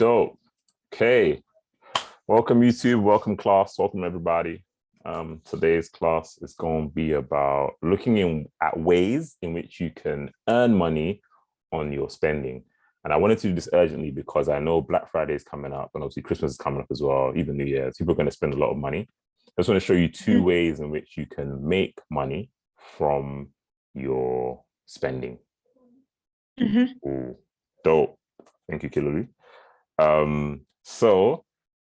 Dope. Okay. Welcome YouTube, welcome class, welcome everybody. Today's class is going to be about looking at ways in which you can earn money on your spending. And I wanted to do this urgently because I know Black Friday is coming up and obviously Christmas is coming up as well, even New Year's. People are going to spend a lot of money. I just want to show you two ways in which you can make money from your spending. Ooh, dope. Thank you, Kilolu. So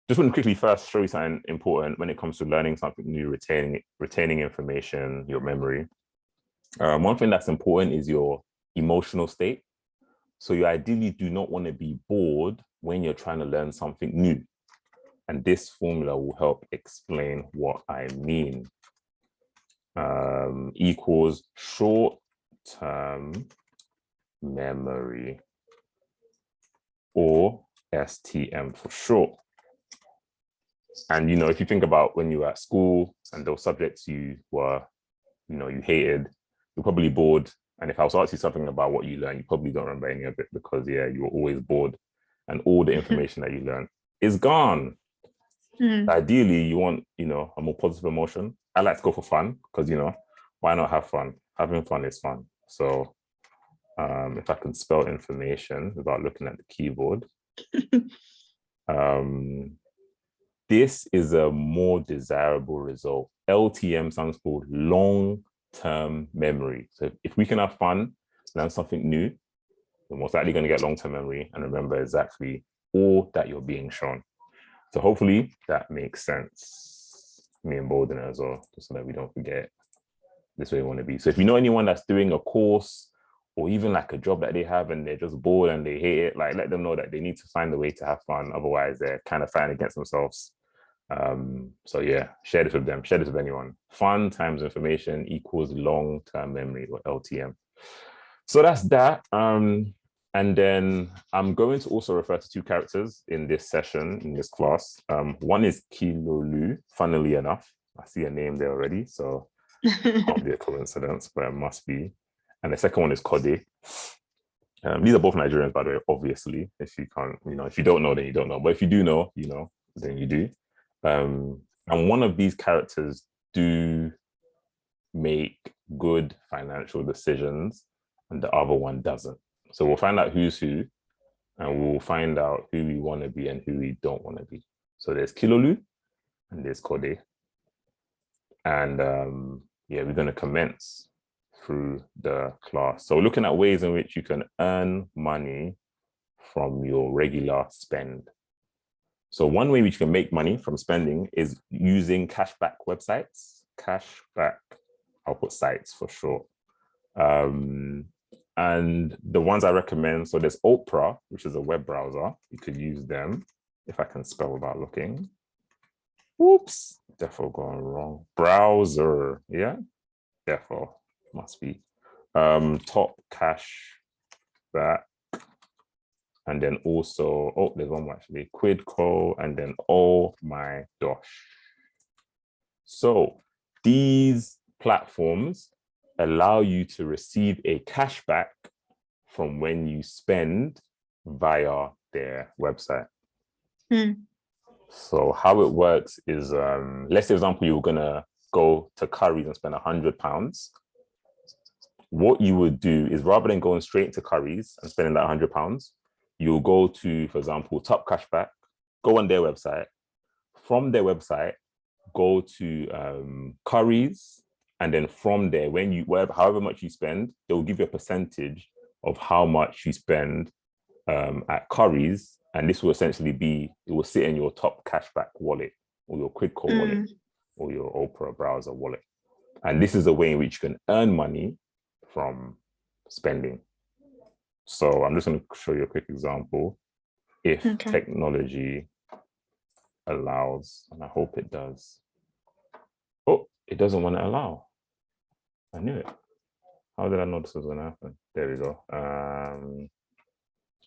just want to quickly first show you something important when it comes to learning something new, retaining information, your memory. One thing that's important is your emotional state. So you ideally do not want to be bored when you're trying to learn something new. And this formula will help explain what I mean. Equals short-term memory, or STM for short. And, if you think about when you were at school and those subjects you were, you hated, you're probably bored. And if I was to ask you something about what you learned, you probably don't remember any of it because, you were always bored and all the information that you learned is gone. Ideally, you want, a more positive emotion. I like to go for fun because, why not have fun? Having fun is fun. So if I can spell information without looking at the keyboard, this is a more desirable result. LTM stands for long-term memory. So if we can have fun, learn something new, you're most likely going to get long-term memory and remember exactly all that you're being shown. So hopefully that makes sense. Me and Bolden as well, just so that we don't forget this way we want to be. So if you know anyone that's doing a course or even like a job that they have and they're just bored and they hate it, like let them know that they need to find a way to have fun. Otherwise they're kind of fighting against themselves. So yeah, share this with them, share this with anyone. Fun times information equals long-term memory, or LTM. So that's that. And then I'm going to also refer to two characters in this session, in this class. One is Kilolu, funnily enough. I see a name there already, so it can't be a coincidence, but it must be. And the second one is Kode. These are both Nigerians, by the way, obviously. If you can't, if you don't know, then you don't know. But if you do know, then you do. And one of these characters do make good financial decisions and the other one doesn't. So we'll find out who's who and we'll find out who we want to be and who we don't want to be. So there's Kilolu and there's Kode. And we're going to commence through the class. So we're looking at ways in which you can earn money from your regular spend. So one way which you can make money from spending is using cashback websites. Cashback, I'll put sites for short. And the ones I recommend, so there's Opera, which is a web browser. You could use them, if I can spell without looking. Whoops, defo going wrong. Browser, yeah? Defo, must be. Top Cashback. And then also, there's one more actually, Quidco, and then Oh My Dosh. So these platforms allow you to receive a cashback from when you spend via their website. So how it works is, let's say, for example, you're gonna go to Curry's and spend £100. What you would do is rather than going straight to Curry's and spending that £100, you'll go to, for example, Top Cashback, go on their website. From their website, go to Curry's, and then from there, however much you spend, they will give you a percentage of how much you spend at Curry's, and this will essentially it will sit in your Top Cashback wallet, or your Quidco wallet, or your Opera browser wallet. And this is a way in which you can earn money from spending. So I'm just going to show you a quick example. If technology allows, and I hope it does. Oh, it doesn't want to allow. I knew it. How did I know this was going to happen? There we go.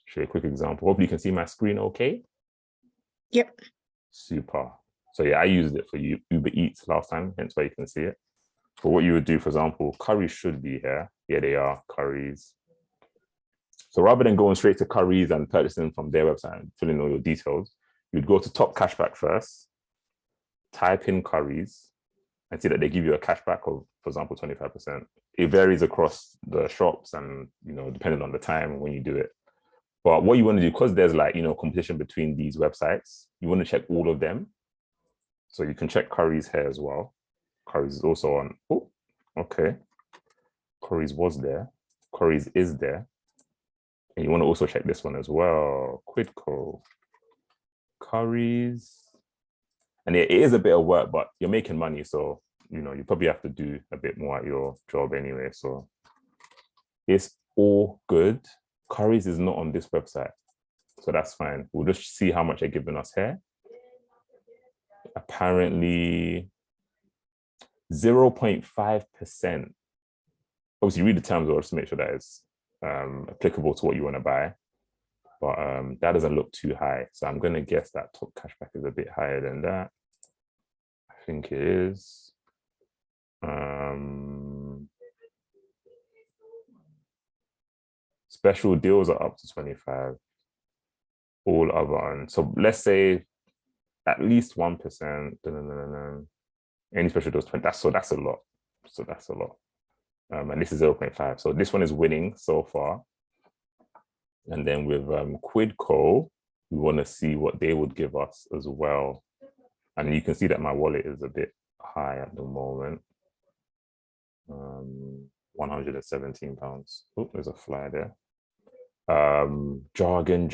Show you a quick example. Hopefully you can see my screen okay. Yep. Super. So yeah, I used it for Uber Eats last time, hence why you can see it. But what you would do, for example, Curry should be here. Here they are, Curry's. So rather than going straight to Currys and purchasing from their website and filling all your details, you'd go to top cashback first, type in Currys, and see that they give you a cashback of, for example, 25%. It varies across the shops and, depending on the time when you do it. But what you want to do, because there's competition between these websites, you want to check all of them. So you can check Currys here as well. Currys is also on. Oh, okay. Currys was there. Currys is there. And you want to also check this one as well. Quidco. Currys. And it is a bit of work, but you're making money. So, you probably have to do a bit more at your job anyway. So it's all good. Currys is not on this website. So that's fine. We'll just see how much they're giving us here. Apparently 0.5%. Obviously, read the terms or just to make sure that it's applicable to what you want to buy. But that doesn't look too high. So I'm going to guess that top cashback is a bit higher than that. I think it is. Special deals are up to 25. All other on. So let's say at least 1%. Any special deals 20. That's a lot. So that's a lot. And this is 0.5. So this one is winning so far. And then with Quidco, we want to see what they would give us as well. And you can see that my wallet is a bit high at the moment. £117. Oh, there's a fly there. Jargon.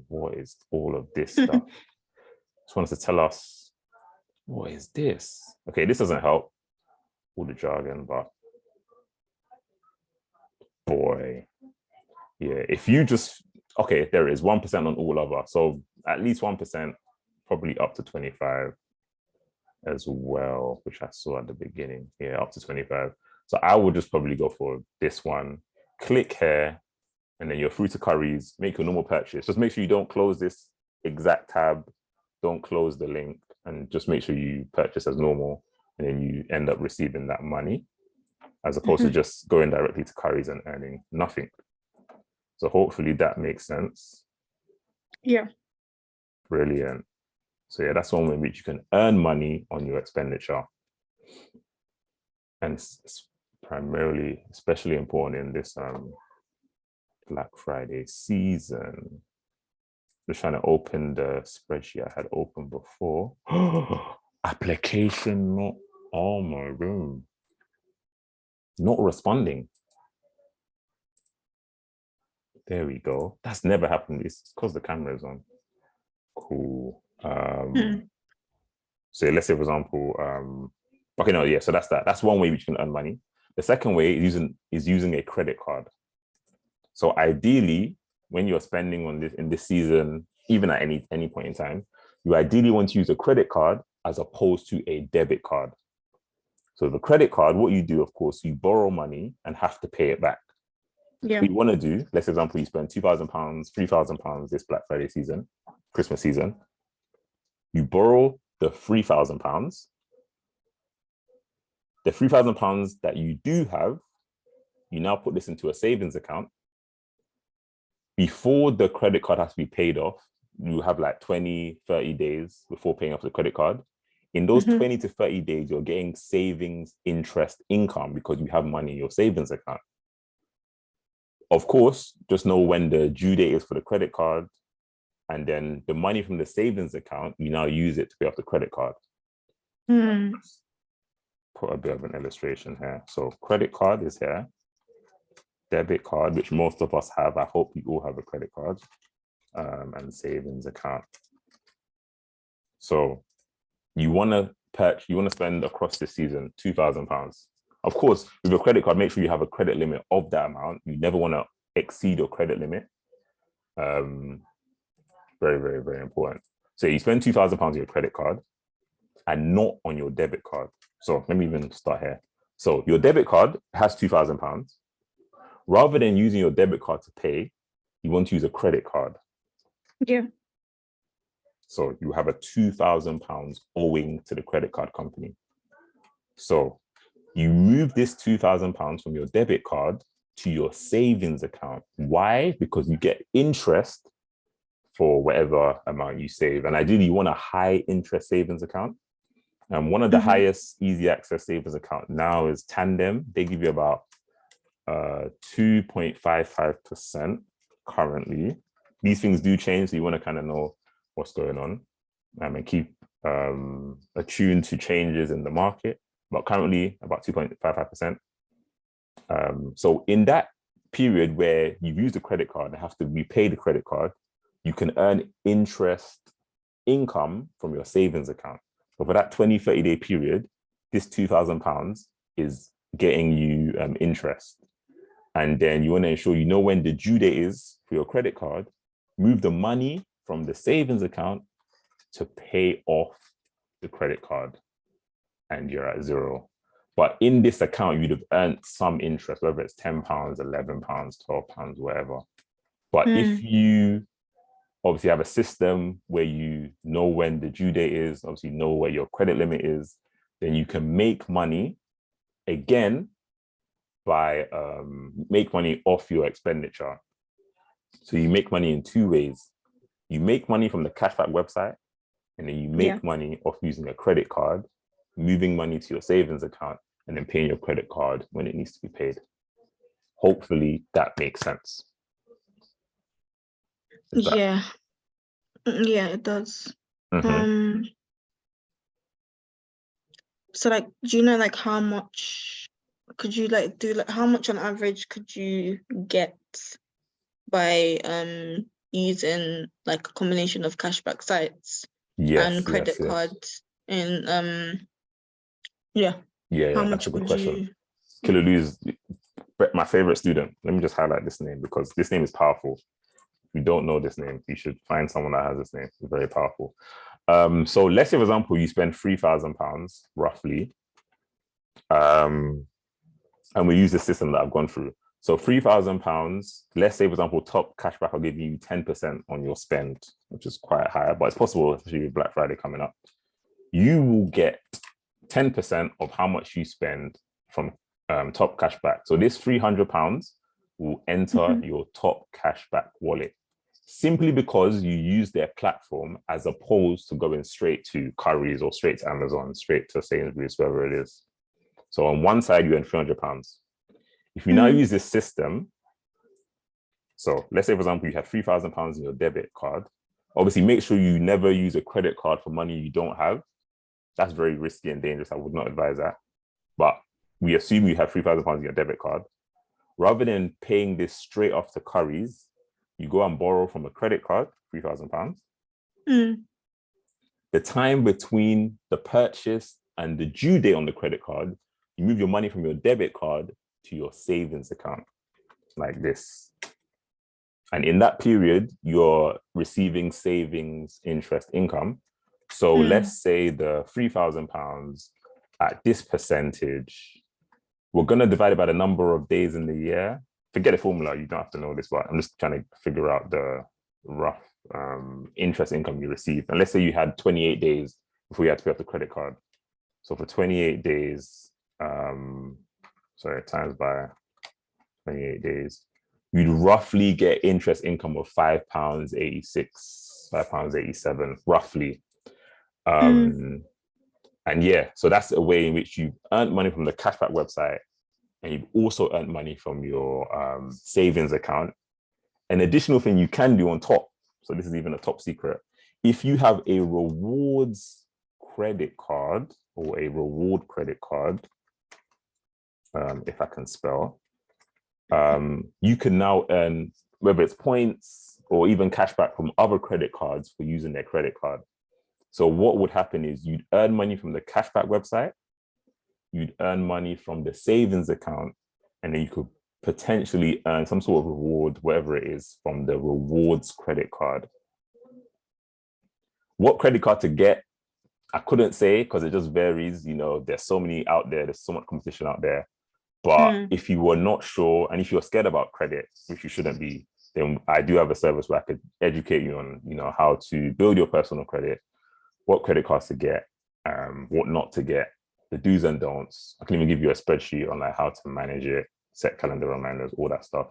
What is all of this stuff? Just wants to tell us, what is this? Okay, this doesn't help. All the jargon, but boy, yeah, if you just, okay, there is 1% on all other. So at least 1%, probably up to 25 as well, which I saw at the beginning. Yeah, up to 25. So I would just probably go for this one. Click here, and then you're through to Currys. Make your normal purchase. Just make sure you don't close this exact tab. Don't close the link, and just make sure you purchase as normal, and then you end up receiving that money, as opposed to just going directly to Currys and earning nothing. So hopefully that makes sense. Yeah. Brilliant. So yeah, that's one way in which you can earn money on your expenditure. And it's primarily, especially important in this Black Friday season. Just trying to open the spreadsheet I had opened before. Application not, oh my God. Not responding. There we go. That's never happened. It's because the camera is on. Cool. So let's say, for example, okay, no, yeah. So that's that. That's one way which you can earn money. The second way is using a credit card. So ideally, when you're spending on this in this season, even at any point in time, you ideally want to use a credit card as opposed to a debit card. So the credit card, what you do, of course, you borrow money and have to pay it back. Yeah. What you want to do, let's say, for example, you spend £2,000, £3,000 this Black Friday season, Christmas season. You borrow the £3,000. The £3,000 that you do have, you now put this into a savings account. Before the credit card has to be paid off, you have like 20, 30 days before paying off the credit card. In those 20 to 30 days, you're getting savings interest income because you have money in your savings account. Of course, just know when the due date is for the credit card, and then the money from the savings account, you now use it to pay off the credit card. Put a bit of an illustration here. So credit card is here. Debit card, which most of us have. I hope you all have a credit card, and savings account. So you want to spend across the season £2,000. Of course, with your credit card, make sure you have a credit limit of that amount. You never want to exceed your credit limit. Very, very, very important. So you spend £2,000 on your credit card and not on your debit card. So let me even start here. So your debit card has £2,000. Rather than using your debit card to pay, you want to use a credit card. Yeah. So you have a £2,000 owing to the credit card company. So you move this £2,000 from your debit card to your savings account. Why? Because you get interest for whatever amount you save. And ideally, you want a high interest savings account. And one of the highest easy access savings account now is Tandem. They give you about 2.55% currently. These things do change, so you want to kind of know what's going on and keep attuned to changes in the market. But currently, about 2.55%. So in that period where you've used a credit card and have to repay the credit card, you can earn interest income from your savings account. So for that 20, 30-day period, this £2,000 is getting you interest. And then you want to ensure you know when the due date is for your credit card, move the money from the savings account to pay off the credit card, and you're at zero. But in this account, you'd have earned some interest, whether it's £10, £11, £12, whatever. But if you obviously have a system where you know when the due date is, obviously know where your credit limit is, then you can make money again by make money off your expenditure. So you make money in two ways. You make money from the cashback website, and then you make money off using a credit card, moving money to your savings account, and then paying your credit card when it needs to be paid. Hopefully that makes sense. Yeah, it does. So like, do you know like how much could you like do, like how much on average could you get by using like a combination of cashback sites and credit cards? And how much that's a good would question. you Kilalu's my favorite student. Let me just highlight this name because this name is powerful. If you don't know this name, you should find someone that has this name. It's very powerful. So let's say, for example, you spend £3,000 roughly. And we use the system that I've gone through. So £3,000, let's say, for example, top cashback will give you 10% on your spend, which is quite high, but it's possible, especially with Black Friday coming up. You will get 10% of how much you spend from top cashback. So this £300 will enter your top cashback wallet, simply because you use their platform as opposed to going straight to Currys or straight to Amazon, straight to Sainsbury's, wherever it is. So on one side, you earn £300. If you now use this system, so let's say, for example, you have £3,000 in your debit card. Obviously, make sure you never use a credit card for money you don't have. That's very risky and dangerous. I would not advise that. But we assume you have £3,000 in your debit card. Rather than paying this straight off to Currys, you go and borrow from a credit card, £3,000. The time between the purchase and the due date on the credit card, you move your money from your debit card to your savings account, like this. And in that period, you're receiving savings interest income. So let's say the £3,000 at this percentage, we're going to divide it by the number of days in the year. Forget the formula, you don't have to know this, but I'm just trying to figure out the rough interest income you receive. And let's say you had 28 days before you had to pay off the credit card. So for 28 days, times by 28 days, you'd roughly get interest income of £5.86, £5.87, roughly. And yeah, so that's a way in which you've earned money from the cashback website, and you've also earned money from your savings account. An additional thing you can do on top, so this is even a top secret, if you have a rewards credit card or a reward credit card, if I can spell, you can now earn, whether it's points or even cashback from other credit cards for using their credit card. So what would happen is you'd earn money from the cashback website, you'd earn money from the savings account, and then you could potentially earn some sort of reward, whatever it is, from the rewards credit card. What credit card to get, I couldn't say because it just varies. You know, there's so many out there, there's so much competition out there. But if you were not sure, and if you're scared about credit, which you shouldn't be, then I do have a service where I could educate you on, you know, how to build your personal credit, what credit cards to get, what not to get, the do's and don'ts. I can even give you a spreadsheet on like how to manage it. set calendar reminders, all that stuff.